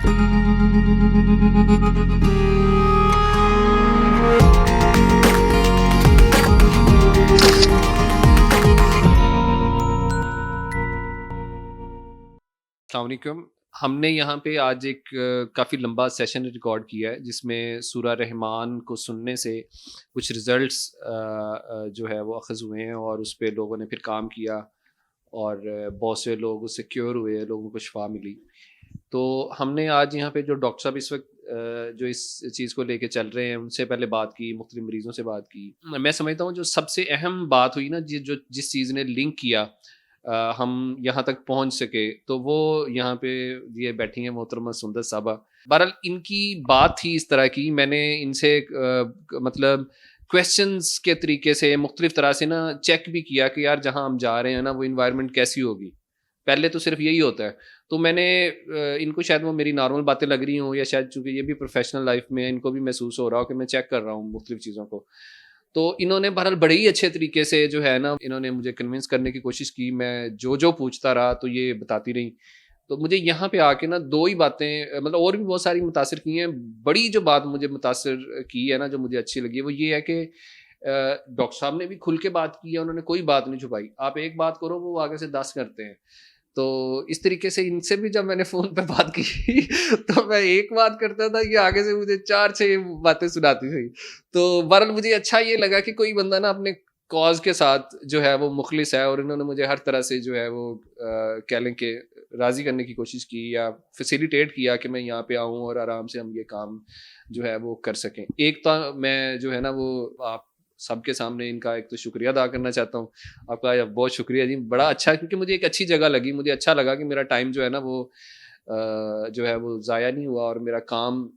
السلام علیکم. ہم نے یہاں پہ آج ایک کافی لمبا سیشن ریکارڈ کیا ہے جس میں سورہ رحمان کو سننے سے کچھ ریزلٹس جو ہے وہ اخذ ہوئے ہیں اور اس پہ لوگوں نے پھر کام کیا اور بہت سے لوگ اس سے کیور ہوئے, لوگوں کو شفا ملی. تو ہم نے آج یہاں پہ جو ڈاکٹر صاحب اس وقت جو اس چیز کو لے کے چل رہے ہیں ان سے پہلے بات کی, مختلف مریضوں سے بات کی. میں سمجھتا ہوں جو سب سے اہم بات ہوئی نا, جس چیز نے لنک کیا ہم یہاں تک پہنچ سکے, تو وہ یہاں پہ یہ بیٹھی ہیں محترمہ سندس صاحبہ. بہرحال ان کی بات تھی اس طرح کی, میں نے ان سے مطلب کویسچنز کے طریقے سے مختلف طرح سے نا چیک بھی کیا کہ یار جہاں ہم جا رہے ہیں نا وہ انوائرمنٹ کیسی ہوگی. پہلے تو صرف یہی ہوتا ہے. تو میں نے ان کو شاید وہ میری نارمل باتیں لگ رہی ہوں, یا شاید چونکہ یہ بھی پروفیشنل لائف میں ان کو بھی محسوس ہو رہا ہو کہ میں چیک کر رہا ہوں مختلف چیزوں کو. تو انہوں نے بہرحال بڑے ہی اچھے طریقے سے جو ہے نا انہوں نے مجھے کنونس کرنے کی کوشش کی. میں جو پوچھتا رہا تو یہ بتاتی رہی. تو مجھے یہاں پہ آ کے نا دو ہی باتیں, مطلب اور بھی بہت ساری متاثر کی ہیں. بڑی جو بات مجھے متاثر کی ہے نا, جو مجھے اچھی لگی, وہ یہ ہے کہ ڈاکٹر صاحب نے بھی کھل کے بات کی ہے, انہوں نے کوئی بات نہیں چھپائی. آپ ایک بات کرو وہ آگے سے 10 کرتے ہیں. تو اس طریقے سے ان سے بھی جب میں نے فون پہ بات کی تو میں ایک بات کرتا تھا, یہ آگے سے مجھے 4-6 باتیں سناتی تھی. تو بہرحال مجھے اچھا یہ لگا کہ کوئی بندہ نا اپنے کاز کے ساتھ جو ہے وہ مخلص ہے, اور انہوں نے مجھے ہر طرح سے جو ہے وہ کہہ لیں کہ راضی کرنے کی کوشش کی یا فیسیلیٹیٹ کیا کہ میں یہاں پہ آؤں اور آرام سے ہم یہ کام جو ہے وہ کر سکیں. ایک تو میں جو ہے نا وہ آپ سب کے سامنے ان کا ایک تو شکریہ ادا کرنا چاہتا ہوں. آپ کا بہت شکریہ جی, بڑا اچھا, کیونکہ مجھے ایک اچھی جگہ لگی. مجھے اچھا لگا کہ میرا ٹائم جو ہے نا وہ جو ہے وہ ضائع نہیں ہوا, اور میرا کام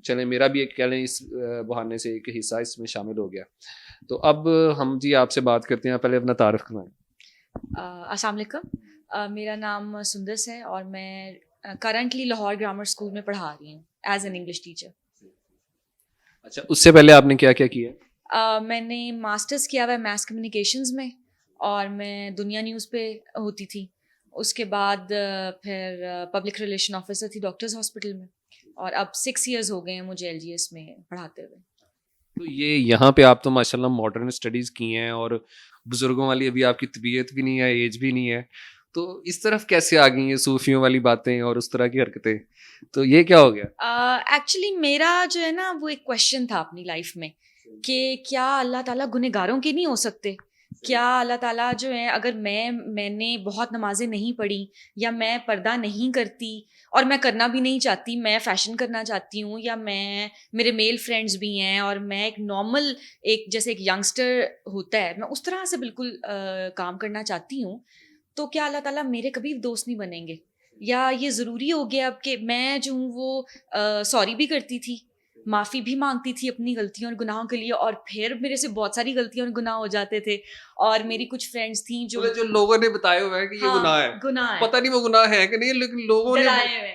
چلیں میرا بھی ایک کہہ لیں اس بہانے سے ایک حصہ اس میں شامل ہو گیا. تو اب ہم جی آپ سے بات کرتے ہیں, پہلے اپنا تعارف کروائیں. السلام علیکم, میرا نام سندس ہے اور میں کرنٹلی لاہور گرامر اسکول میں پڑھا رہی ہوں ایز این انگلش ٹیچر. اچھا, اس سے پہلے آپ نے کیا کیا کیا؟ میں نے ماسٹرز کیا ہوا ہے میس کمیونیکیشنز میں, اور میں دنیا نیوز پہ ہوتی تھی. اس کے بعد پھر پبلک ریلیشن آفیسر تھی ڈاکٹرز ہاسپٹل میں, اور اب 6 ایئرز ہو گئے ہیں مجھے LGS میں پڑھاتے ہوئے. تو یہ یہاں پہ آپ تو ماشاء اللہ ماڈرن اسٹڈیز کی ہیں, اور بزرگوں والی ابھی آپ کی طبیعت بھی نہیں ہے, ایج بھی نہیں ہے, تو اس طرف کیسے آ گئی ہیں صوفیوں والی باتیں اور اس طرح کی حرکتیں؟ تو یہ کیا ہو گیا؟ ایکچولی میرا جو ہے نا وہ ایک کویشچن تھا اپنی لائف میں کہ کیا اللہ تعالیٰ گنہگاروں کے نہیں ہو سکتے؟ کیا اللہ تعالیٰ جو ہے, اگر میں نے بہت نمازیں نہیں پڑھی, یا میں پردہ نہیں کرتی اور میں کرنا بھی نہیں چاہتی, میں فیشن کرنا چاہتی ہوں, یا میرے میل فرینڈز بھی ہیں اور میں ایک نارمل جیسے ایک ینگسٹر ہوتا ہے, میں اس طرح سے بالکل کام کرنا چاہتی ہوں, تو کیا اللہ تعالیٰ میرے کبھی دوست نہیں بنیں گے؟ یا یہ ضروری ہو گیا اب کہ میں جو ہوں وہ سوری بھی کرتی تھی, معافی بھی مانگتی تھی اپنی غلطیوں اور گناہوں کے لیے, اور پھر میرے سے بہت ساری غلطیاں اور گناہ ہو جاتے تھے. اور میری کچھ فرینڈس تھیں جو لوگوں نے بتایا ہوا ہے کہ یہ گناہ ہے, پتہ نہیں وہ گناہ ہے کہ نہیں, لیکن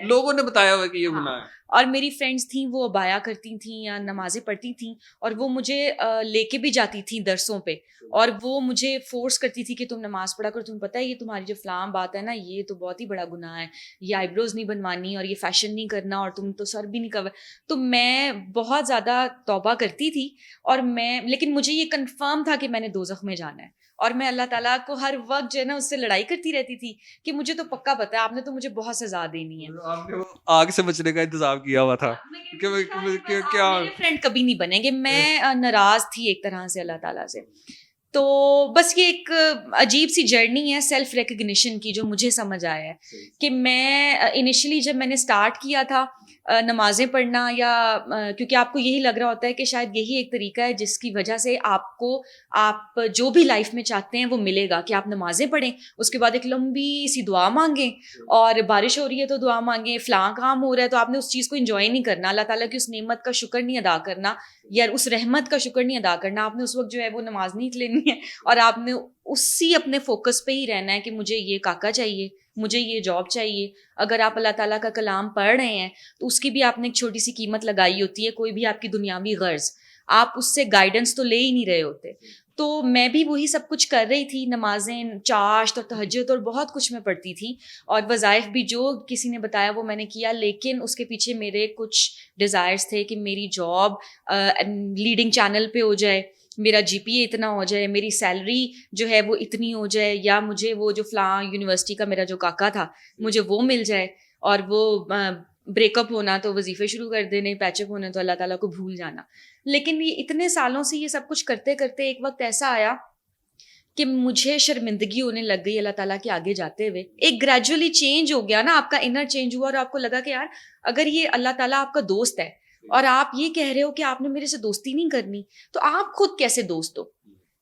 لوگوں نے بتایا ہوا ہے کہ یہ گناہ ہے. اور میری فرینڈس تھیں وہ ابایا کرتی تھیں یا نمازیں پڑھتی تھیں, اور وہ مجھے لے کے بھی جاتی تھیں درسوں پہ, اور وہ مجھے فورس کرتی تھی کہ تم نماز پڑھا کرو, تمہیں پتہ ہے یہ تمہاری جو فلاں بات ہے نا یہ تو بہت ہی بڑا گناہ ہے, یہ آئی بروز نہیں بنوانی اور یہ فیشن نہیں کرنا اور تم تو سر بھی نہیں کور. تو میں بہت زیادہ توبہ کرتی تھی, اور لیکن مجھے یہ کنفرم تھا کہ میں نے دوزخ میں جانا ہے, اور میں اللہ تعالیٰ کو ہر وقت جو ہے نا اس سے لڑائی کرتی رہتی تھی کہ مجھے تو پکا پتا ہے, آپ نے تو مجھے بہت سزا دینی ہے. آپ نے آگ سے بچنے کا انتظام کیا ہوا تھا کہ کیا میرے فرینڈ کبھی نہیں بنیں گے. میں ناراض تھی ایک طرح سے اللہ تعالیٰ سے. تو بس یہ ایک عجیب سی جرنی ہے سیلف ریکگنیشن کی جو مجھے سمجھ آیا ہے کہ میں انیشلی جب میں نے اسٹارٹ کیا تھا نمازیں پڑھنا, یا کیونکہ آپ کو یہی لگ رہا ہوتا ہے کہ شاید یہی ایک طریقہ ہے جس کی وجہ سے آپ جو بھی لائف میں چاہتے ہیں وہ ملے گا, کہ آپ نمازیں پڑھیں, اس کے بعد ایک لمبی سی دعا مانگیں, اور بارش ہو رہی ہے تو دعا مانگیں, فلاں کام ہو رہا ہے تو آپ نے اس چیز کو انجوائے نہیں کرنا, اللہ تعالیٰ کی اس نعمت کا شکر نہیں ادا کرنا یا اس رحمت کا شکر نہیں ادا کرنا, آپ نے اس وقت جو ہے وہ نماز نہیں لینی ہے, اور آپ نے اسی اپنے فوکس پہ ہی رہنا ہے کہ مجھے یہ کاکا چاہیے, مجھے یہ جاب چاہیے. اگر آپ اللہ تعالیٰ کا کلام پڑھ رہے ہیں تو اس کی بھی آپ نے ایک چھوٹی سی قیمت لگائی ہوتی ہے, کوئی بھی آپ کی دنیاوی غرض, آپ اس سے گائیڈنس تو لے ہی نہیں رہے ہوتے. تو میں بھی وہی سب کچھ کر رہی تھی, نمازیں, چاشت اور تہجد اور بہت کچھ میں پڑھتی تھی, اور وظائف بھی جو کسی نے بتایا وہ میں نے کیا, لیکن اس کے پیچھے میرے کچھ ڈیزائرز تھے کہ میری جاب لیڈنگ چینل پہ ہو جائے, میرا جی پی اے اتنا ہو جائے, میری سیلری جو ہے وہ اتنی ہو جائے, یا مجھے وہ جو فلاں یونیورسٹی کا میرا جو کاکا تھا مجھے وہ مل جائے, اور وہ بریک اپ ہونا تو وظیفے شروع کر دینے, پیچ اپ ہونے تو اللہ تعالیٰ کو بھول جانا. لیکن یہ اتنے سالوں سے یہ سب کچھ کرتے کرتے ایک وقت ایسا آیا کہ مجھے شرمندگی ہونے لگ گئی اللہ تعالیٰ کے آگے جاتے ہوئے. ایک گریجولی چینج ہو گیا نا, آپ کا انر چینج ہوا, اور آپ کو لگا کہ یار اگر یہ اللہ تعالیٰ آپ کا دوست ہے اور آپ یہ کہہ رہے ہو کہ آپ نے میرے سے دوستی نہیں کرنی, تو آپ خود کیسے دوست ہو.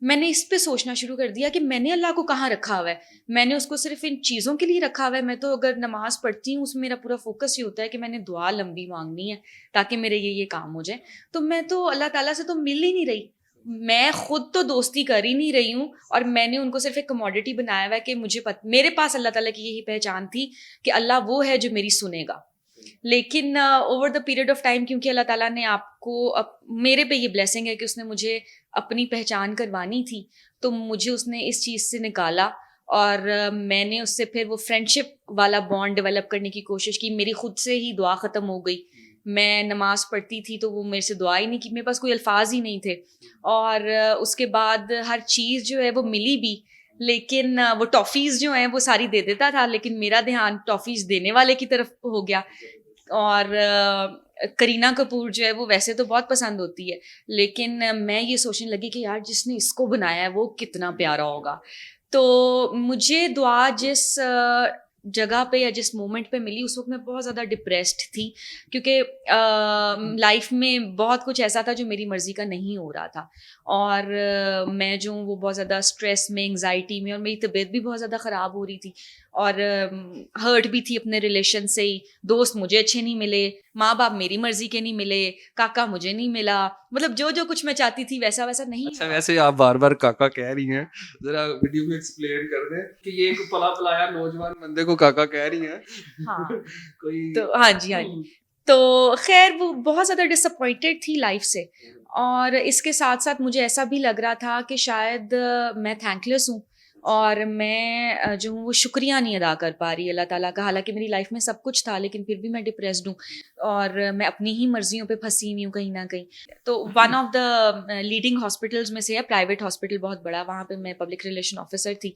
میں نے اس پہ سوچنا شروع کر دیا کہ میں نے اللہ کو کہاں رکھا ہوا ہے, میں نے اس کو صرف ان چیزوں کے لیے رکھا ہوا ہے. میں تو اگر نماز پڑھتی ہوں اس میں میرا پورا فوکس یہ ہوتا ہے کہ میں نے دعا لمبی مانگنی ہے تاکہ میرے یہ کام ہو جائے. تو میں تو اللہ تعالیٰ سے تو مل ہی نہیں رہی, میں خود تو دوستی کر ہی نہیں رہی ہوں, اور میں نے ان کو صرف ایک کموڈٹی بنایا ہوا ہے کہ مجھے میرے پاس اللہ تعالیٰ کی یہی پہچان تھی کہ اللہ وہ ہے جو میری سنے گا. لیکن over the period of time, کیونکہ اللہ تعالیٰ نے آپ کو میرے پہ یہ بلیسنگ ہے کہ اس نے مجھے اپنی پہچان کروانی تھی, تو مجھے اس نے اس چیز سے نکالا, اور میں نے اس سے پھر وہ فرینڈشپ والا بانڈ ڈیولپ کرنے کی کوشش کی. میری خود سے ہی دعا ختم ہو گئی, میں نماز پڑھتی تھی تو وہ میرے سے دعا ہی نہیں کی, میرے پاس کوئی الفاظ ہی نہیں تھے. اور اس کے بعد ہر چیز جو ہے وہ ملی بھی, لیکن وہ ٹافیز جو ہیں وہ ساری دے دیتا تھا, لیکن میرا دھیان ٹافیز دینے والے کی طرف ہو گیا. اور کرینہ کپور جو ہے وہ ویسے تو بہت پسند ہوتی ہے, لیکن میں یہ سوچنے لگی کہ یار جس نے اس کو بنایا ہے وہ کتنا پیارا ہوگا. تو مجھے دعا جس جگہ پہ یا جس مومنٹ پہ ملی اس وقت میں بہت زیادہ ڈپریسڈ تھی, کیونکہ لائف میں بہت کچھ ایسا تھا جو میری مرضی کا نہیں ہو رہا تھا, اور میں جو ہوں وہ بہت زیادہ اسٹریس میں, انگزائٹی میں, اور میری طبیعت بھی بہت زیادہ خراب ہو رہی تھی, اور ہرٹ بھی تھی اپنے ریلیشن سے ہی. دوست مجھے اچھے نہیں ملے, ماں باپ میری مرضی کے نہیں ملے, کاکا مجھے نہیں ملا, مطلب جو کچھ میں چاہتی تھی ویسا نہیں. اچھا, ویسے آپ بار بار کاکا کہہ رہی ہیں, ذرا ویڈیو میں ایکسپلین کر دیں کہ یہ ایک پلا پلایا نوجوان بندے کو کاکا کہہ رہی ہیں. ہاں کوئی تو ہاں جی. تو خیر وہ بہت زیادہ ڈس اپوائنٹڈ تھی لائف سے, اور اس کے ساتھ ساتھ مجھے ایسا بھی لگ رہا تھا کہ شاید میں تھینک لیس ہوں, اور میں جو ہوں وہ شکریہ نہیں ادا کر پا رہی اللہ تعالیٰ کا. حالانکہ میری لائف میں سب کچھ تھا, لیکن پھر بھی میں ڈپریسڈ ہوں, اور میں اپنی ہی مرضیوں پہ پھنسی ہوئی ہوں کہیں نہ کہیں. تو one of the leading hospitals میں سے ہے, پرائیویٹ ہاسپٹل بہت بڑا, وہاں پہ میں پبلک ریلیشن آفیسر تھی.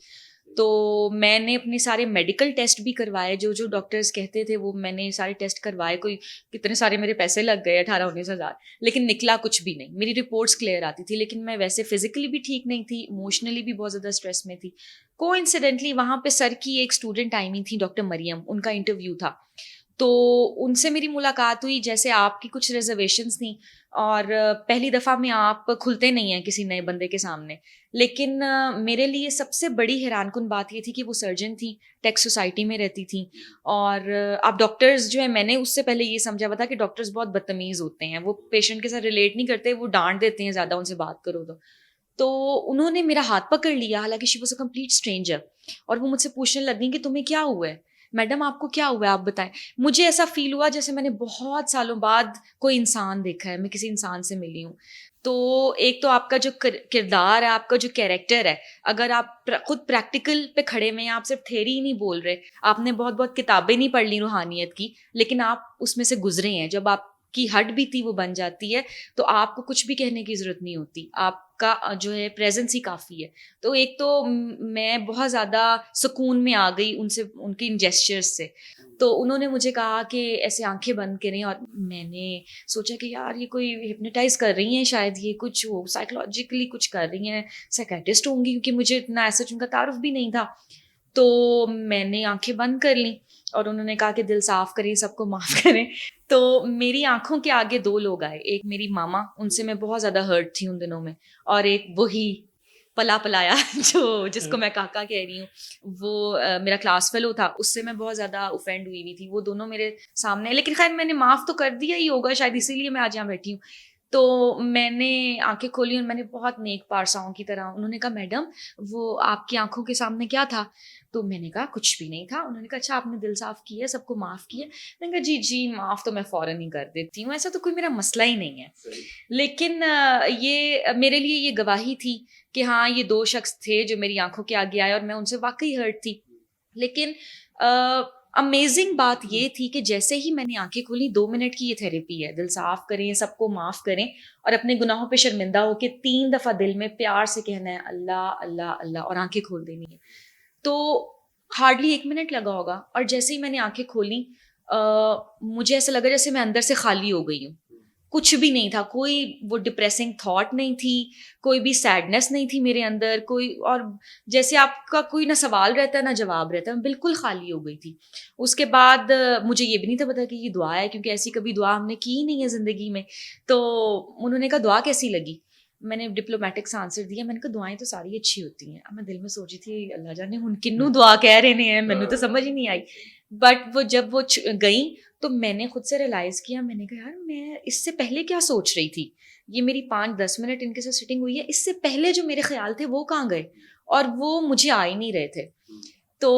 تو میں نے اپنے سارے میڈیکل ٹیسٹ بھی کروائے, جو ڈاکٹرز کہتے تھے وہ میں نے سارے ٹیسٹ کروائے. کوئی کتنے سارے میرے پیسے لگ گئے, 18-19 ہزار, لیکن نکلا کچھ بھی نہیں. میری رپورٹس کلیئر آتی تھی, لیکن میں ویسے فزیکلی بھی ٹھیک نہیں تھی, ایموشنلی بھی بہت زیادہ اسٹریس میں تھی. کو انسیڈنٹلی وہاں پہ سر کی ایک اسٹوڈنٹ آئی ہوئی تھی, ڈاکٹر مریم, ان کا انٹرویو تھا. تو ان سے میری ملاقات ہوئی, جیسے آپ کی کچھ ریزرویشنس تھیں, اور پہلی دفعہ میں آپ کھلتے نہیں ہیں کسی نئے بندے کے سامنے. لیکن میرے لیے سب سے بڑی حیران کن بات یہ تھی کہ وہ سرجن تھیں, ٹیکس سوسائٹی میں رہتی تھیں, اور آپ ڈاکٹرز جو ہے, میں نے اس سے پہلے یہ سمجھا ہوا تھا کہ ڈاکٹرز بہت بدتمیز ہوتے ہیں, وہ پیشنٹ کے ساتھ ریلیٹ نہیں کرتے, وہ ڈانٹ دیتے ہیں زیادہ ان سے بات کرو تو انہوں نے میرا ہاتھ پکڑ لیا, حالانکہ she was a complete stranger, اور وہ مجھ سے پوچھنے لگیں کہ تمہیں کیا ہوا ہے میڈم, آپ کو کیا ہوا ہے, آپ بتائیں. مجھے ایسا فیل ہوا جیسے میں نے بہت سالوں بعد کوئی انسان دیکھا ہے, میں کسی انسان سے ملی ہوں. تو ایک تو آپ کا جو کردار ہے, آپ کا جو کیریکٹر ہے, اگر آپ خود پریکٹیکل پہ کھڑے ہوئے ہیں, آپ صرف تھیری ہی نہیں بول رہے, آپ نے بہت کتابیں نہیں پڑھ لی روحانیت کی, لیکن آپ اس میں سے گزرے ہیں, جب آپ کی ہٹ بھی تھی وہ بن جاتی ہے, تو آپ کو کچھ بھی کہنے کی ضرورت نہیں ہوتی, آپ کا جو ہے پریزنس ہی کافی ہے. تو ایک تو میں بہت زیادہ سکون میں آ گئی ان سے, ان کے ان جیسچرز سے. تو انہوں نے مجھے کہا کہ ایسے آنکھیں بند کریں, اور میں نے سوچا کہ یار یہ کوئی ہپنوٹائز کر رہی ہیں, شاید یہ کچھ وہ سائیکولوجیکلی کچھ کر رہی ہیں, سائیکیٹرسٹ ہوں گی, کیونکہ مجھے اتنا ایسا ان کا تعارف بھی نہیں تھا. تو میں نے آنکھیں بند کر لیں, اور انہوں نے کہا کہ دل صاف کریں, سب کو معاف کریں. تو میری آنکھوں کے آگے 2 لوگ آئے, ایک میری ماما, ان سے میں بہت زیادہ ہرٹ تھی ان دنوں میں, اور ایک وہی پلا پلایا جس کو میں کاکا کہہ رہی ہوں, وہ میرا کلاس فیلو تھا, اس سے میں بہت زیادہ اوفینڈ ہوئی تھی. وہ دونوں میرے سامنے, لیکن خیر میں نے معاف تو کر دیا ہی ہوگا شاید, اسی لیے میں آج یہاں بیٹھی ہوں. تو میں نے آنکھیں کھولی اور میں نے بہت نیک پارساؤں کی طرح, انہوں نے کہا میڈم وہ آپ کی آنکھوں کے سامنے کیا تھا؟ تو میں نے کہا کچھ بھی نہیں تھا. انہوں نے کہا اچھا آپ نے دل صاف کیا, سب کو معاف کیا؟ میں نے کہا جی معاف تو میں فوراً ہی کر دیتی ہوں, ایسا تو کوئی میرا مسئلہ ہی نہیں ہے. لیکن یہ میرے لیے یہ گواہی تھی کہ ہاں یہ 2 شخص تھے جو میری آنکھوں کے آگے آئے اور میں ان سے واقعی ہرٹ تھی. لیکن امیزنگ بات یہ تھی کہ جیسے ہی میں نے آنکھیں کھولی, 2 منٹ کی یہ تھیریپی ہے, دل صاف کریں, سب کو معاف کریں اور اپنے گناہوں پہ شرمندہ ہو کے 3 دفعہ دل میں پیار سے کہنا ہے اللہ اللہ اللہ اور آنکھیں کھول دینی ہے. تو ہارڈلی 1 منٹ لگا ہوگا, اور جیسے ہی میں نے آنکھیں کھولی مجھے ایسا لگا جیسے میں اندر سے خالی ہو گئی ہوں. کچھ بھی نہیں تھا, کوئی وہ ڈپریسنگ تھاٹ نہیں تھی, کوئی بھی سیڈنس نہیں تھی میرے اندر, کوئی, اور جیسے آپ کا کوئی نہ سوال رہتا ہے نہ جواب رہتا ہے, میں بالکل خالی ہو گئی تھی. اس کے بعد مجھے یہ بھی نہیں تھا پتا کہ یہ دعا ہے, کیونکہ ایسی کبھی دعا ہم نے کی ہی نہیں ہے زندگی میں. تو انہوں نے کہا دعا کیسی لگی؟ میں نے ڈپلومیٹک سے آنسر دیا, میں نے کہا دعائیں تو ساری اچھی ہوتی ہیں. اب میں دل میں سوچی تھی اللہ جانے ہن کنوں دعا کہہ رہے ہیں, مینوں تو سمجھ ہی نہیں آئی. بٹ وہ جب وہ گئیں تو میں نے خود سے ریئلائز کیا, میں نے کہا یار میں اس سے پہلے کیا سوچ رہی تھی, یہ میری 5-10 منٹ ان کے ساتھ سٹنگ ہوئی ہے, اس سے پہلے جو میرے خیال تھے وہ کہاں گئے, اور وہ مجھے آ ہی نہیں رہے تھے. تو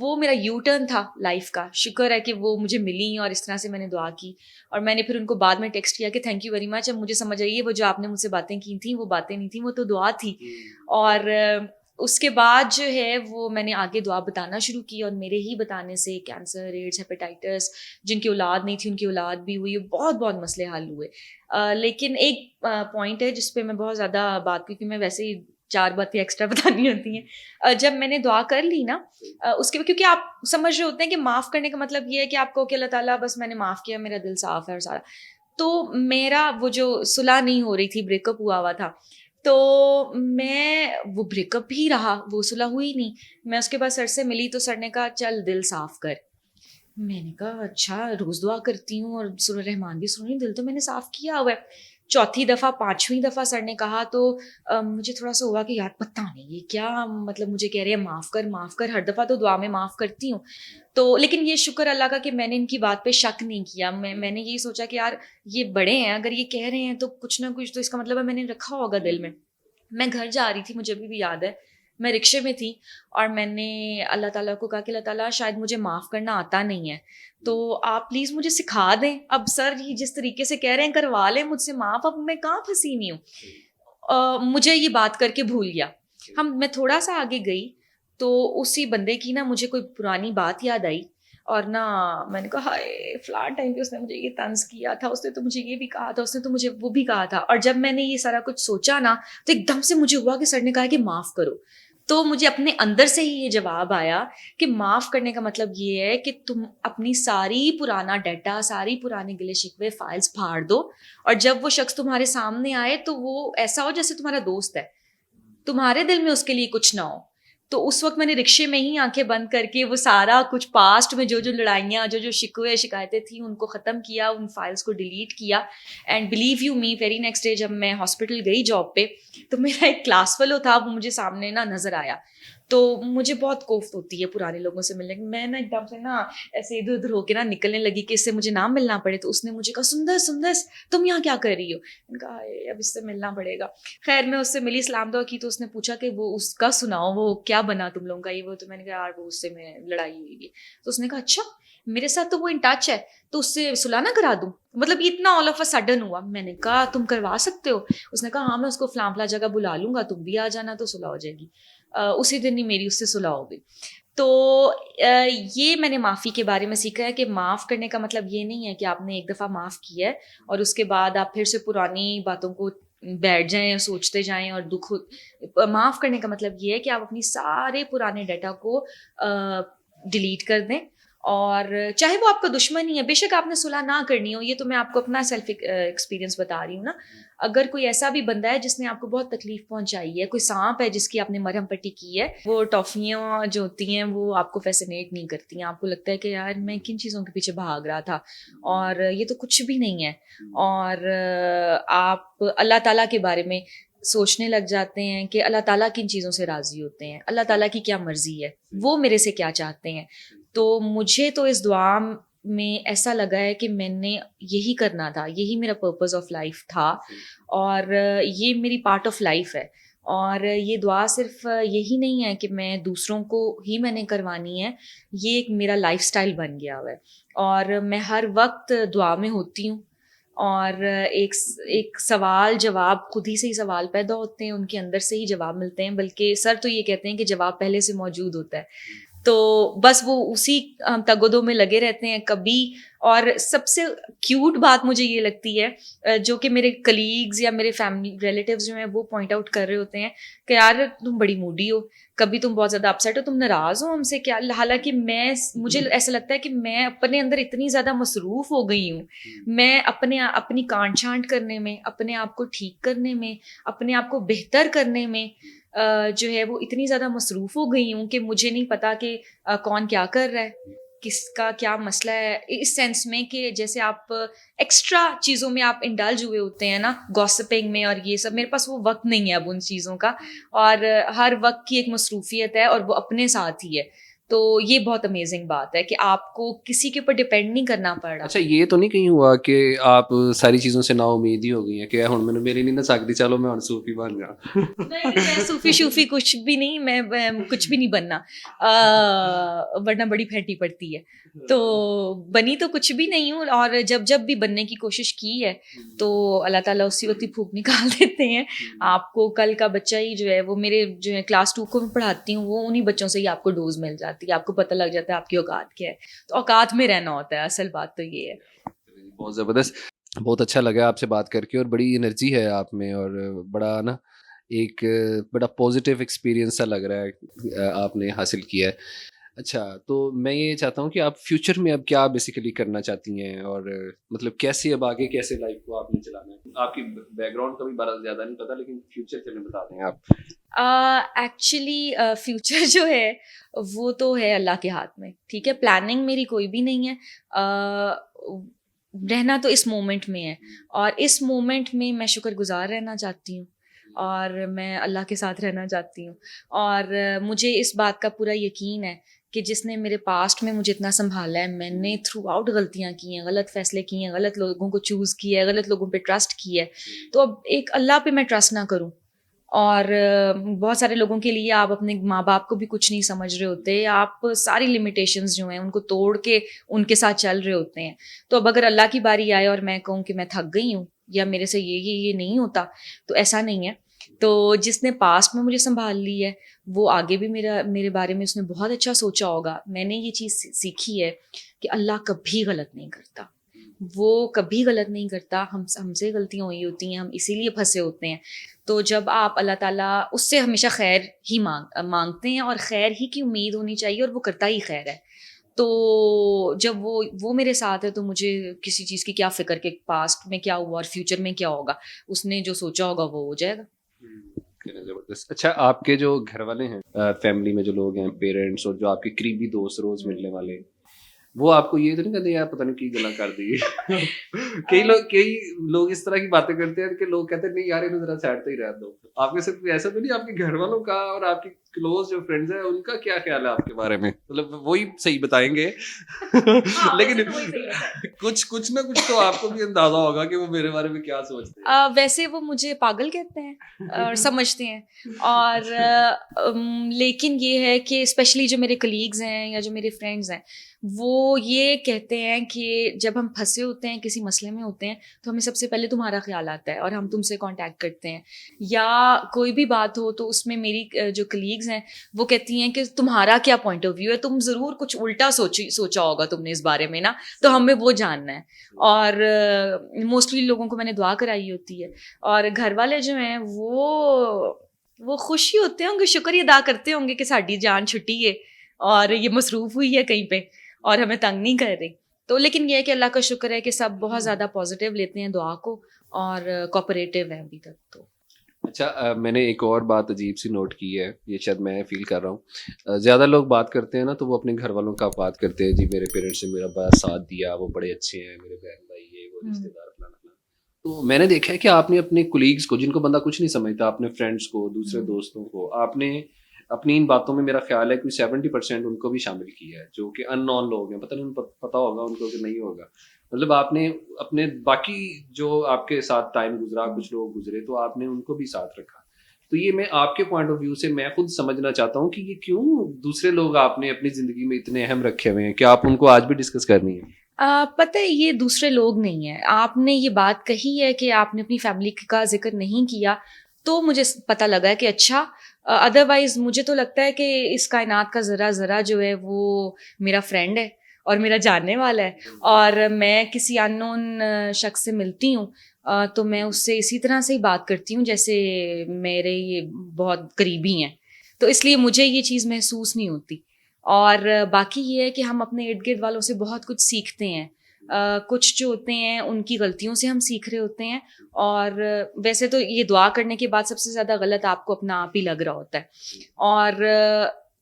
وہ میرا یو ٹرن تھا لائف کا. شکر ہے کہ وہ مجھے ملی اور اس طرح سے میں نے دعا کی, اور میں نے پھر ان کو بعد میں ٹیکسٹ کیا کہ تھینک یو ویری مچ, اب مجھے سمجھ آئی ہے وہ جو آپ نے مجھ سے باتیں کی تھیں وہ باتیں نہیں تھیں, وہ تو دعا تھی. اور اس کے بعد جو ہے وہ میں نے آگے دعا بتانا شروع کی, اور میرے ہی بتانے سے کینسر, ایڈز, ہیپیٹائٹس, جن کی اولاد نہیں تھی ان کی اولاد بھی ہوئی, بہت مسئلے حل ہوئے. لیکن ایک پوائنٹ ہے جس پہ میں بہت زیادہ بات, کیونکہ میں ویسے ہی 4 باتیں ایکسٹرا بتانی ہوتی ہیں. جب میں نے دعا کر لی نا اس کے, کیونکہ آپ سمجھ رہے ہوتے ہیں کہ معاف کرنے کا مطلب یہ ہے کہ آپ کو کہ اللہ تعالیٰ بس میں نے معاف کیا, میرا دل صاف ہے اور سارا. تو میرا وہ جو صلح نہیں ہو رہی تھی, بریک اپ ہوا تھا, تو میں وہ بریک اپ ہی رہا, وہ صلح ہوئی نہیں. میں اس کے بعد سر سے ملی تو سر نے کہا چل دل صاف کر. میں نے کہا اچھا روز دعا کرتی ہوں اور سورہ رحمان بھی سنی, دل تو میں نے صاف کیا ہوا ہے. 4تھی دفعہ 5ویں دفعہ سر نے کہا تو مجھے تھوڑا سا ہوا کہ یار پتہ نہیں یہ کیا مطلب مجھے کہہ رہے ہیں معاف کر, ہر دفعہ تو دعا میں معاف کرتی ہوں. تو لیکن یہ شکر اللہ کا کہ میں نے ان کی بات پہ شک نہیں کیا. میں نے یہی سوچا کہ یار یہ بڑے ہیں, اگر یہ کہہ رہے ہیں تو کچھ نہ کچھ تو اس کا مطلب ہے میں نے رکھا ہوگا دل میں. میں گھر جا رہی تھی, مجھے ابھی بھی یاد ہے, میں رکشے میں تھی اور میں نے اللہ تعالیٰ کو کہا کہ اللہ تعالیٰ شاید مجھے معاف کرنا آتا نہیں ہے, تو آپ پلیز مجھے سکھا دیں. اب سر یہ جس طریقے سے کہہ رہے ہیں کروا لیں مجھ سے معاف, اب میں کہاں پھنسی نہیں ہوں. مجھے یہ بات کر کے بھول گیا. میں تھوڑا سا آگے گئی تو اسی بندے کی نا مجھے کوئی پرانی بات یاد آئی, اور نا میں نے کہا ہائے فلاں ٹائم پہ اس نے مجھے یہ طنز کیا تھا, اس نے تو مجھے یہ بھی کہا تھا, اس نے تو مجھے وہ بھی کہا تھا. اور جب میں نے یہ سارا کچھ سوچا نا تو ایک دم سے مجھے ہوا کہ سر نے کہا کہ معاف کرو. تو مجھے اپنے اندر سے ہی یہ جواب آیا کہ معاف کرنے کا مطلب یہ ہے کہ تم اپنی ساری پرانا ڈیٹا, ساری پرانے گلے شکوے فائلز پھاڑ دو, اور جب وہ شخص تمہارے سامنے آئے تو وہ ایسا ہو جیسے تمہارا دوست ہے, تمہارے دل میں اس کے لیے کچھ نہ ہو. تو اس وقت میں نے رکشے میں ہی آنکھیں بند کر کے وہ سارا کچھ پاسٹ میں جو لڑائیاں, جو شکوے شکایتیں تھیں ان کو ختم کیا, ان فائلز کو ڈیلیٹ کیا. And believe you me very next day جب میں ہاسپٹل گئی جاب پہ تو میرا ایک کلاس فیلو تھا, وہ مجھے سامنے نا نظر آیا. تو مجھے بہت کوفت ہوتی ہے پرانے لوگوں سے ملنے کی. میں نا ایک دم سے نا ایسے ادھر ادھر ہو کے نا نکلنے لگی کہ اس سے مجھے نہ ملنا پڑے. تو اس نے مجھے کہا سندر تم یہاں کیا کر رہی ہو؟ میں نے کہا اب اس سے ملنا پڑے گا. خیر میں اس سے ملی, سلام دعا کی, تو اس نے پوچھا کہ وہ اس کا سناؤ, وہ کیا بنا تم لوگوں کا یہ وہ. تو میں نے کہا یار وہ اس سے میں لڑائی ہوئی ہے. تو اس نے کہا اچھا میرے ساتھ تو وہ ان ٹچ ہے تو اس سے صلح نہ کرا دوں, مطلب اتنا آل آف اے سڈن ہوا. میں نے کہا تم کروا سکتے ہو؟ اس نے کہا ہاں میں اس کو فلاں جگہ بلا لوں گا, تم بھی آ جانا تو صلح ہو جائے گی. اسی دن ہی میری اس سے صلح ہو گئی. تو یہ میں نے معافی کے بارے میں سیکھا ہے کہ معاف کرنے کا مطلب یہ نہیں ہے کہ آپ نے ایک دفعہ معاف کیا ہے اور اس کے بعد آپ پھر سے پرانی باتوں کو بیٹھ جائیں, سوچتے جائیں اور دکھ. معاف کرنے کا مطلب یہ ہے کہ آپ اپنی سارے پرانے ڈیٹا کو ڈیلیٹ کر دیں, اور چاہے وہ آپ کا دشمن ہی ہے, بے شک آپ نے صلح نہ کرنی ہو. یہ تو میں آپ کو اپنا سیلف ایکسپیرینس بتا رہی ہوں نا. اگر کوئی ایسا بھی بندہ ہے جس نے آپ کو بہت تکلیف پہنچائی ہے, کوئی سانپ ہے جس کی آپ نے مرہم پٹی کی ہے, وہ ٹافیاں جو ہوتی ہیں وہ آپ کو فیسینیٹ نہیں کرتی ہیں. آپ کو لگتا ہے کہ یار میں کن چیزوں کے پیچھے بھاگ رہا تھا, اور یہ تو کچھ بھی نہیں ہے. اور آپ اللہ تعالیٰ کے بارے میں سوچنے لگ جاتے ہیں کہ اللہ تعالیٰ کن چیزوں سے راضی ہوتے ہیں, اللہ تعالیٰ کی کیا مرضی ہے, وہ میرے سے کیا چاہتے ہیں. تو مجھے تو اس دعا میں ایسا لگا ہے کہ میں نے یہی کرنا تھا, یہی میرا پرپز آف لائف تھا, اور یہ میری پارٹ آف لائف ہے. اور یہ دعا صرف یہی نہیں ہے کہ میں دوسروں کو ہی میں نے کروانی ہے, یہ ایک میرا لائف سٹائل بن گیا ہوا ہے. اور میں ہر وقت دعا میں ہوتی ہوں, اور ایک سوال جواب, خود ہی سے ہی سوال پیدا ہوتے ہیں, ان کے اندر سے ہی جواب ملتے ہیں, بلکہ سر تو یہ کہتے ہیں کہ جواب پہلے سے موجود ہوتا ہے. تو بس وہ اسی تگ و دو میں لگے رہتے ہیں کبھی. اور سب سے کیوٹ بات مجھے یہ لگتی ہے جو کہ میرے کلیگز یا میرے فیملی ریلیٹیوز جو ہیں وہ پوائنٹ آؤٹ کر رہے ہوتے ہیں کہ یار تم بڑی موڈی ہو, کبھی تم بہت زیادہ اپسیٹ ہو, تم ناراض ہو ہم سے کیا. حالانکہ مجھے ایسا لگتا ہے کہ میں اپنے اندر اتنی زیادہ مصروف ہو گئی ہوں, میں اپنی کانٹ چھانٹ کرنے میں, اپنے آپ کو ٹھیک کرنے میں, اپنے آپ کو بہتر کرنے میں جو ہے وہ اتنی زیادہ مصروف ہو گئی ہوں کہ مجھے نہیں پتا کہ کون کیا کر رہا ہے, کس کا کیا مسئلہ ہے. اس سینس میں کہ جیسے آپ ایکسٹرا چیزوں میں آپ انڈلج ہوئے ہوتے ہیں نا, گوسپنگ میں, اور یہ سب میرے پاس وہ وقت نہیں ہے اب ان چیزوں کا, اور ہر وقت کی ایک مصروفیت ہے اور وہ اپنے ساتھ ہی ہے. تو یہ بہت امیزنگ بات ہے کہ آپ کو کسی کے اوپر ڈپینڈ نہیں کرنا پڑ رہا. اچھا یہ تو نہیں کہیں ہوا کہ آپ ساری چیزوں سے نا امید ہی ہو گئی ہیں کہ ہن مینوں میری نہیں نہ سکتی, چلو میں ہن صوفی بن گیا؟ نہیں, میں صوفی شوفی کچھ بھی نہیں, میں کچھ بھی نہیں بننا, ورنہ بڑی پھینٹی پڑتی ہے. تو بنی تو کچھ بھی نہیں ہوں, اور جب بھی بننے کی کوشش کی ہے تو اللہ تعالیٰ اسی وقت ہی پھونک نکال دیتے ہیں. آپ کو کل کا بچہ ہی جو ہے وہ میرے جو ہے کلاس 2 کو میں پڑھاتی ہوں, وہ انہیں بچوں سے ہی آپ کو ڈوز مل جاتی ہے, آپ کو پتہ لگ جاتا ہے آپ کی اوقات کیا ہے. تو اوقات میں رہنا ہوتا ہے, اصل بات تو یہ ہے. بہت زبردست, بہت اچھا لگا آپ سے بات کر کے, اور بڑی انرجی ہے آپ میں, اور بڑا نا ایک بڑا پازیٹیو ایکسپیرینس سا لگ رہا ہے آپ نے حاصل کیا ہے. اچھا تو میں یہ چاہتا ہوں کہ آپ فیوچر میں اب کیا بیسیکلی کرنا چاہتی ہیں, اور مطلب کیسے اب آگے کیسے لائف کو آپ نے چلانا ہے؟ آپ کی بیک گراؤنڈ کا بھی بڑا زیادہ نہیں پتا, لیکن فیوچر کے لیے بتا دیں آپ. ایکچولی فیوچر جو ہے وہ تو ہے اللہ کے ہاتھ میں, ٹھیک ہے. پلاننگ میری کوئی بھی نہیں ہے, رہنا تو اس مومنٹ میں ہے, اور اس مومنٹ میں میں شکر گزار رہنا چاہتی ہوں, اور میں اللہ کے ساتھ رہنا چاہتی ہوں. اور مجھے اس بات کا پورا یقین ہے کہ جس نے میرے پاسٹ میں مجھے اتنا سنبھالا ہے, میں نے تھرو آؤٹ غلطیاں کی ہیں, غلط فیصلے کیے ہیں, غلط لوگوں کو چوز کیا ہے, غلط لوگوں پہ ٹرسٹ کیا ہے. تو اب ایک اللہ پہ میں ٹرسٹ نہ کروں, اور بہت سارے لوگوں کے لیے آپ اپنے ماں باپ کو بھی کچھ نہیں سمجھ رہے ہوتے, آپ ساری لمیٹیشنز جو ہیں ان کو توڑ کے ان کے ساتھ چل رہے ہوتے ہیں. تو اب اگر اللہ کی باری آئے اور میں کہوں کہ میں تھک گئی ہوں یا میرے سے یہ نہیں ہوتا, تو ایسا نہیں ہے. تو جس نے پاسٹ میں مجھے سنبھال لی ہے وہ آگے بھی میرے بارے میں اس نے بہت اچھا سوچا ہوگا. میں نے یہ چیز سیکھی ہے کہ اللہ کبھی غلط نہیں کرتا, وہ کبھی غلط نہیں کرتا. ہم سے غلطیاں ہوئی ہوتی ہیں, ہم اسی لیے پھنسے ہوتے ہیں. تو جب آپ اللہ تعالیٰ اس سے ہمیشہ خیر ہی مانگتے ہیں, اور خیر ہی کی امید ہونی چاہیے, اور وہ کرتا ہی خیر ہے. تو جب وہ میرے ساتھ ہے تو مجھے کسی چیز کی کیا فکر کہ پاسٹ میں کیا ہوا اور فیوچر میں کیا ہوگا, اس نے جو سوچا ہوگا وہ ہو جائے گا. زبردست. اچھا آپ کے جو گھر والے ہیں, فیملی میں جو لوگ ہیں, پیرنٹس اور جو آپ کے قریبی دوست روز ملنے والے, وہ آپ کو یہ تو نہیں کہتے یار پتہ نہیں کی گلا کر دی؟ کئی لوگ اس طرح کی باتیں کرتے ہیں کہ لوگ کہتے ہیں نہیں یار انہیں ذرا سائڈ پہ ہی رہ دو. آپ کے ساتھ ایسا تو نہیں؟ آپ کے گھر والوں کا اور آپ کے کلوز جو فرینڈز ہیں ان کا کیا خیال ہے آپ کے بارے میں؟ مطلب وہی صحیح بتائیں گے لیکن کچھ نہ کچھ تو آپ کو بھی اندازہ ہوگا کہ وہ میرے بارے میں کیا سوچتے ہیں. ویسے وہ مجھے پاگل کہتے ہیں اور سمجھتے ہیں, اور لیکن یہ ہے کہ اسپیشلی جو میرے کلیگز ہیں یا جو میرے فرینڈز ہیں وہ یہ کہتے ہیں کہ جب ہم پھنسے ہوتے ہیں کسی مسئلے میں ہوتے ہیں تو ہمیں سب سے پہلے تمہارا خیال آتا ہے اور ہم تم سے کانٹیکٹ کرتے ہیں, یا کوئی بھی بات ہو تو اس میں میری جو کلیگز ہیں وہ کہتی ہیں کہ تمہارا کیا پوائنٹ آف ویو ہے, تم ضرور کچھ الٹا سوچا ہوگا تم نے اس بارے میں نا, تو ہمیں وہ جاننا ہے. اور موسٹلی لوگوں کو میں نے دعا کرائی ہوتی ہے, اور گھر والے جو ہیں وہ خوشی ہوتے ہوں گے, شکر ادا کرتے ہوں گے کہ ساڈی جان چھٹی ہے اور یہ مصروف ہوئی ہے کہیں پہ اور ہمیں تنگ نہیں کر رہی. تو لیکن یہ ہے کہ اللہ کا شکر ہے کہ سب بہت زیادہ پازیٹیو لیتے ہیں دعا کو اور کوآپریٹیو ہیں ابھی تک. تو اچھا میں نے ایک اور بات عجیب سی نوٹ کی ہے, یہ شاید میں فیل کر رہا ہوں, زیادہ لوگ بات کرتے ہیں نا تو وہ اپنے گھر والوں کا بات کرتے ہیں, جی میرے پیرنٹس نے میرا بڑا ساتھ دیا, وہ بڑے اچھے ہیں, میرے بہن بھائی یہ وہ رشتے دار فلانا. تو میں نے دیکھا ہے کہ آپ نے اپنے کولیگس کو, جن کو بندہ کچھ نہیں سمجھتا, اپنے فرینڈس کو, دوسرے دوستوں کو, آپ نے اپنی ان باتوں میں میرا خیال ہے کوئی 70% ان کو بھی شامل کیا ہے جو کہ ان نون لوگ ہیں, پتہ نہیں پتہ ہوگا ان کو کہ نہیں ہوگا. مطلب آپ نے اپنے باقی جو آپ کے ساتھ ٹائم گزرا, کچھ لوگ گزرے, تو آپ نے ان کو بھی ساتھ رکھا. تو یہ میں آپ کے پوائنٹ آف ویو سے میں خود سمجھنا چاہتا ہوں کہ یہ کیوں دوسرے لوگ آپ نے اپنی زندگی میں اتنے اہم رکھے ہوئے ہیں, کہ آپ ان کو آج بھی ڈسکس کرنی ہے. پتہ ہے یہ دوسرے لوگ نہیں ہیں. آپ نے یہ بات کہی ہے کہ آپ نے اپنی فیملی کا ذکر نہیں کیا, تو مجھے پتہ لگا کہ اچھا, ادروائز مجھے تو لگتا ہے کہ اس کائنات کا ذرا ذرا جو ہے وہ میرا فرینڈ ہے اور میرا جاننے والا ہے, اور میں کسی ان نون شخص سے ملتی ہوں تو میں اس سے اسی طرح سے ہی بات کرتی ہوں جیسے میرے یہ بہت قریبی ہیں, تو اس لیے مجھے یہ چیز محسوس نہیں ہوتی. اور باقی یہ ہے کہ ہم اپنے ارد گرد والوں سے بہت کچھ سیکھتے ہیں. کچھ جو ہوتے ہیں ان کی غلطیوں سے ہم سیکھ رہے ہوتے ہیں, اور ویسے تو یہ دعا کرنے کے بعد سب سے زیادہ غلط آپ کو اپنا آپ ہی لگ رہا ہوتا ہے. اور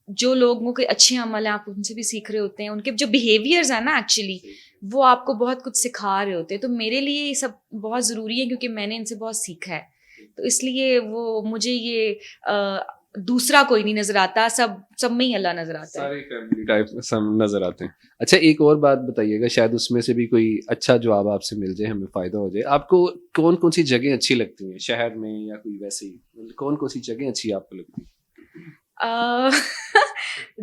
جو لوگوں کے اچھے عمل ہیں آپ ان سے بھی سیکھ رہے ہوتے ہیں, ان کے جو بیہیویئرز ہیں نا ایکچولی وہ آپ کو بہت کچھ سکھا رہے ہوتے ہیں. تو میرے لیے یہ سب بہت ضروری ہے کیونکہ میں نے ان سے بہت سیکھا ہے, تو اس لیے وہ مجھے یہ دوسرا کوئی نہیں نظر آتا, سب میں ہی اللہ نظر آتا ہے, سارے فیملی ٹائپ سب نظر آتے ہیں. اچھا ایک اور بات بتائیے گا, شاید اس میں سے بھی کوئی اچھا جواب آپ سے مل جائے, ہمیں فائدہ ہو جائے. آپ کو کون کون سی جگہیں اچھی لگتی ہیں شہر میں, یا کوئی ویسے ہی کون کون سی جگہیں اچھی آپ کو لگتی ہیں؟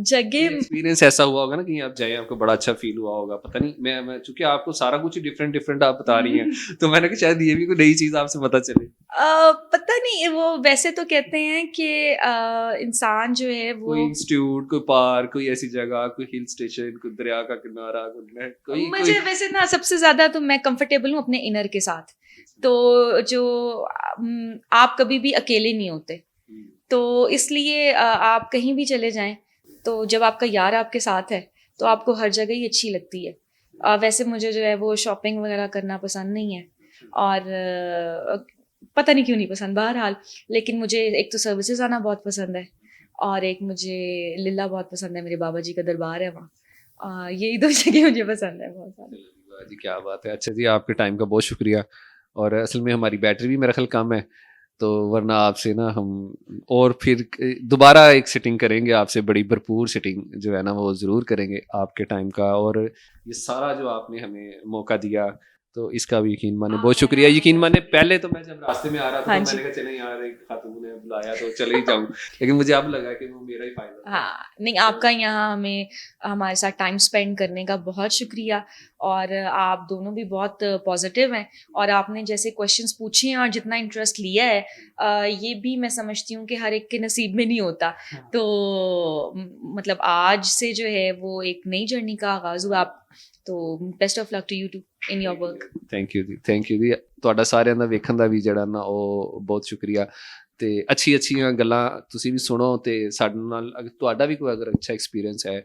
جگہ ایکسپیرینس ایسا ہوا ہوگا نا کہ آپ جائیں آپ کو بڑا اچھا فیل ہوا ہوگا, پتہ نہیں, میں چونکہ آپ کو سارا کچھ ڈفرینٹ آپ بتا رہی ہیں, تو میں نے کہا شاید یہ بھی کوئی نئی چیز آپ سے پتہ چلے. پتہ نہیں, وہ ویسے تو کہتے ہیں کہ انسان جو ہے وہ کوئی انسٹیٹیوٹ, کوئی پارک, کوئی ایسی جگہ, کوئی ہل اسٹیشن, کوئی دریا کا کنارہ, کوئی مجھے ویسے نا سب سے زیادہ تو میں کمفرٹیبل ہوں اپنے انر کے ساتھ. تو جو آپ کبھی بھی اکیلے نہیں ہوتے, تو اس لیے آپ کہیں بھی چلے جائیں تو جب آپ کا یار آپ کے ساتھ ہے تو آپ کو ہر جگہ ہی اچھی لگتی ہے. ویسے مجھے جو ہے وہ شاپنگ وغیرہ کرنا پسند نہیں ہے, اور پتہ نہیں کیوں نہیں پسند بہرحال, لیکن مجھے ایک تو سروسز آنا بہت پسند ہے, اور ایک مجھے للہ بہت پسند ہے, میرے بابا جی کا دربار ہے وہاں. یہی دو جگہ مجھے پسند ہے بہت ساری. جی کیا بات ہے. اچھا جی, آپ کے ٹائم کا بہت شکریہ. اور اصل میں ہماری بیٹری بھی میرا خیال کم ہے, تو ورنہ آپ سے نا ہم اور پھر دوبارہ ایک سٹنگ کریں گے آپ سے, بڑی بھرپور سٹنگ جو ہے نا وہ ضرور کریں گے آپ کے ٹائم کا. اور یہ سارا جو آپ نے ہمیں موقع دیا تو اس کا بھی یقین مانے بہت شکریہ. یقین مانے پہلے تو میں جب راستے میں آ رہا تھا تو میں نے کہا چلیں یار ایک خاتون نے بلایا تو چلے ہی جاؤں, لیکن مجھے اب لگا کہ وہ میرا ہی فائدہ. ہاں نہیں, آپ کا یہاں ہمیں ہمارے ساتھ ٹائم اسپینڈ کرنے کا بہت شکریہ. اور آپ دونوں بھی بہت پازیٹیو ہیں, اور آپ نے جیسے کویشچنس پوچھے ہیں اور جتنا انٹرسٹ لیا ہے, یہ بھی میں سمجھتی ہوں کہ ہر ایک کے نصیب میں نہیں ہوتا. تو مطلب آج سے جو ہے وہ ایک نئی جرنی کا آغاز ہوا. آپ تو best of luck to you to in your work. Thank you ji, thank you ji. ਤੁਹਾਡਾ ਸਾਰਿਆਂ ਦਾ ਵੇਖਣ ਦਾ ਵੀ ਜਿਹੜਾ ਨਾ ਉਹ ਬਹੁਤ ਸ਼ੁਕਰੀਆ. ਤੇ ਅੱਛੀਆਂ ਗੱਲਾਂ ਤੁਸੀਂ ਵੀ ਸੁਣੋ, ਤੇ ਸਾਡੇ ਨਾਲ ਤੁਹਾਡਾ ਵੀ ਕੋਈ ਅਗਰ ਅੱਛਾ ਐਕਸਪੀਰੀਅੰਸ ਹੈ,